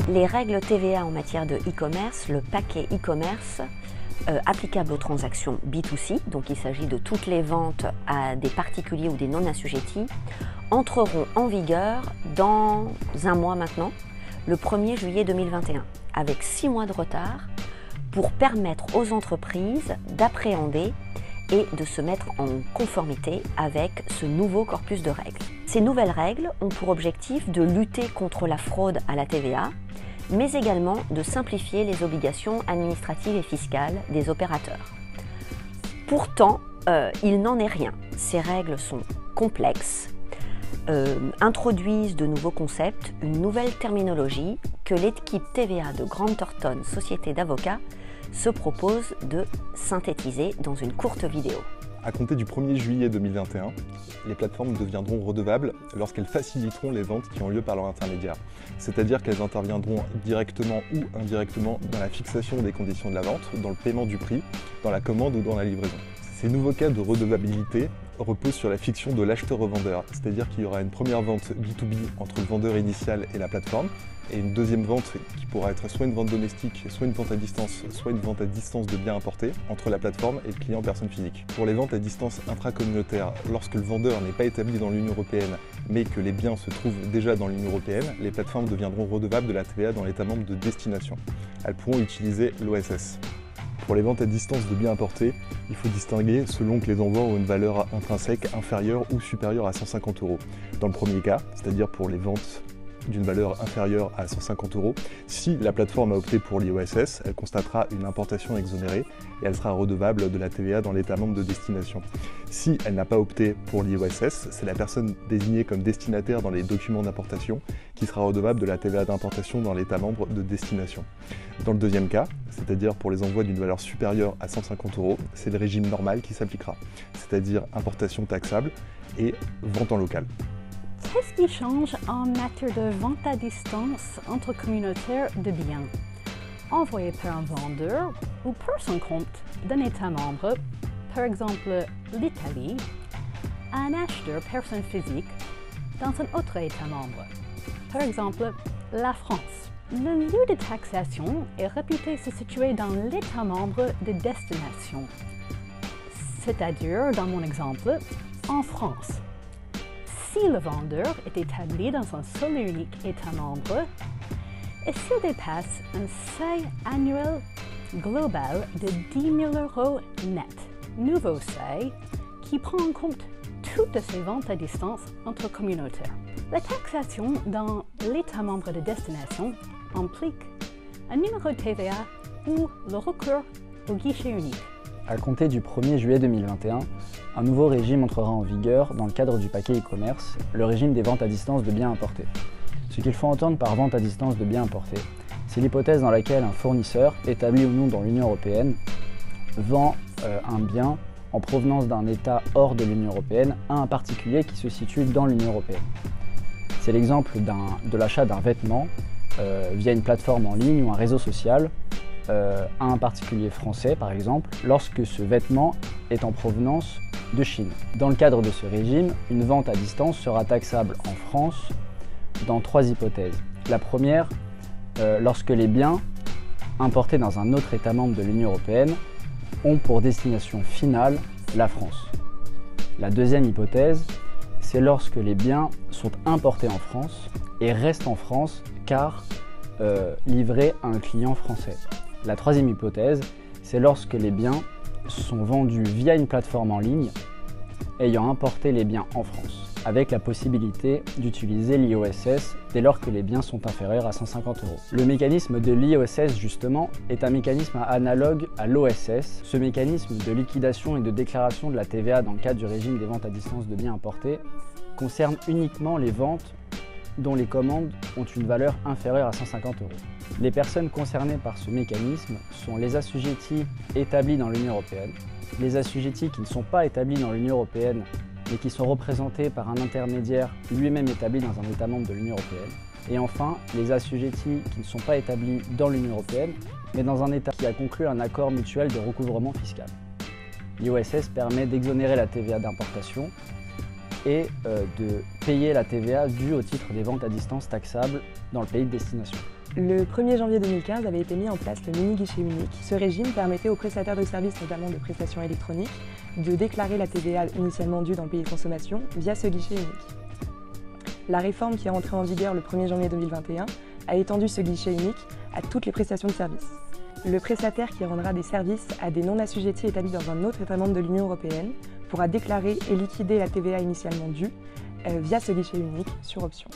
Les règles TVA en matière de e-commerce, le paquet e-commerce applicable aux transactions B2C, donc il s'agit de toutes les ventes à des particuliers ou des non-assujettis, entreront en vigueur dans un mois maintenant, le 1er juillet 2021, avec 6 mois de retard pour permettre aux entreprises d'appréhender et de se mettre en conformité avec ce nouveau corpus de règles. Ces nouvelles règles ont pour objectif de lutter contre la fraude à la TVA, mais également de simplifier les obligations administratives et fiscales des opérateurs. Pourtant, il n'en est rien. Ces règles sont complexes, introduisent de nouveaux concepts, une nouvelle terminologie que l'équipe TVA de Grant Thornton, société d'avocats, se propose de synthétiser dans une courte vidéo. À compter du 1er juillet 2021, les plateformes deviendront redevables lorsqu'elles faciliteront les ventes qui ont lieu par leur intermédiaire. C'est-à-dire qu'elles interviendront directement ou indirectement dans la fixation des conditions de la vente, dans le paiement du prix, dans la commande ou dans la livraison. Ces nouveaux cas de redevabilité reposent sur la fiction de l'acheteur-revendeur, c'est-à-dire qu'il y aura une première vente B2B entre le vendeur initial et la plateforme, et une deuxième vente qui pourra être soit une vente domestique, soit une vente à distance, soit une vente à distance de biens importés entre la plateforme et le client personne physique. Pour les ventes à distance intracommunautaires, lorsque le vendeur n'est pas établi dans l'Union européenne mais que les biens se trouvent déjà dans l'Union européenne, les plateformes deviendront redevables de la TVA dans l'État membre de destination. Elles pourront utiliser l'OSS. Pour les ventes à distance de biens importés, il faut distinguer selon que les envois ont une valeur intrinsèque inférieure ou supérieure à 150 €. Dans le premier cas, c'est-à-dire pour les ventes d'une valeur inférieure à 150 €, si la plateforme a opté pour l'IOSS, elle constatera une importation exonérée et elle sera redevable de la TVA dans l'État membre de destination. Si elle n'a pas opté pour l'IOSS, c'est la personne désignée comme destinataire dans les documents d'importation qui sera redevable de la TVA d'importation dans l'État membre de destination. Dans le deuxième cas, c'est-à-dire pour les envois d'une valeur supérieure à 150 €, c'est le régime normal qui s'appliquera, c'est-à-dire importation taxable et vente en local. Qu'est-ce qui change en matière de vente à distance entre communautaires de biens envoyés par un vendeur ou par son compte d'un État membre, par exemple l'Italie, à un acheteur personne physique dans un autre État membre, par exemple la France? Le lieu de taxation est réputé se situer dans l'État membre de destination, c'est-à-dire, dans mon exemple, en France. Si le vendeur est établi dans un seul et unique État membre, et s'il dépasse un seuil annuel global de 10 000 € net, nouveau seuil qui prend en compte toutes ces ventes à distance entre communautaires. La taxation dans l'État membre de destination implique un numéro de TVA ou le recours au guichet unique. À compter du 1er juillet 2021, un nouveau régime entrera en vigueur dans le cadre du paquet e-commerce, le régime des ventes à distance de biens importés. Ce qu'il faut entendre par vente à distance de biens importés, c'est l'hypothèse dans laquelle un fournisseur, établi ou non dans l'Union européenne, vend un bien en provenance d'un État hors de l'Union européenne à un particulier qui se situe dans l'Union européenne. C'est l'exemple de l'achat d'un vêtement via une plateforme en ligne ou un réseau social à un particulier français, par exemple, lorsque ce vêtement est en provenance de Chine. Dans le cadre de ce régime, une vente à distance sera taxable en France dans 3 hypothèses. La première, lorsque les biens importés dans un autre État membre de l'Union européenne ont pour destination finale la France. La deuxième hypothèse, c'est lorsque les biens sont importés en France et restent en France car livrés à un client français. La troisième hypothèse, c'est lorsque les biens sont vendus via une plateforme en ligne ayant importé les biens en France, avec la possibilité d'utiliser l'IOSS dès lors que les biens sont inférieurs à 150 €. Le mécanisme de l'IOSS, justement, est un mécanisme analogue à l'OSS. Ce mécanisme de liquidation et de déclaration de la TVA dans le cadre du régime des ventes à distance de biens importés concerne uniquement les ventes dont les commandes ont une valeur inférieure à 150 €. Les personnes concernées par ce mécanisme sont les assujettis établis dans l'Union européenne, les assujettis qui ne sont pas établis dans l'Union européenne mais qui sont représentés par un intermédiaire lui-même établi dans un État membre de l'Union européenne, et enfin les assujettis qui ne sont pas établis dans l'Union européenne mais dans un État qui a conclu un accord mutuel de recouvrement fiscal. L'IOSS permet d'exonérer la TVA d'importation et de payer la TVA due au titre des ventes à distance taxables dans le pays de destination. Le 1er janvier 2015 avait été mis en place le mini-guichet unique. Ce régime permettait aux prestataires de services, notamment de prestations électroniques, de déclarer la TVA initialement due dans le pays de consommation via ce guichet unique. La réforme qui est entrée en vigueur le 1er janvier 2021 a étendu ce guichet unique à toutes les prestations de services. Le prestataire qui rendra des services à des non-assujettis établis dans un autre État membre de l'Union européenne pourra déclarer et liquider la TVA initialement due via ce guichet unique sur option.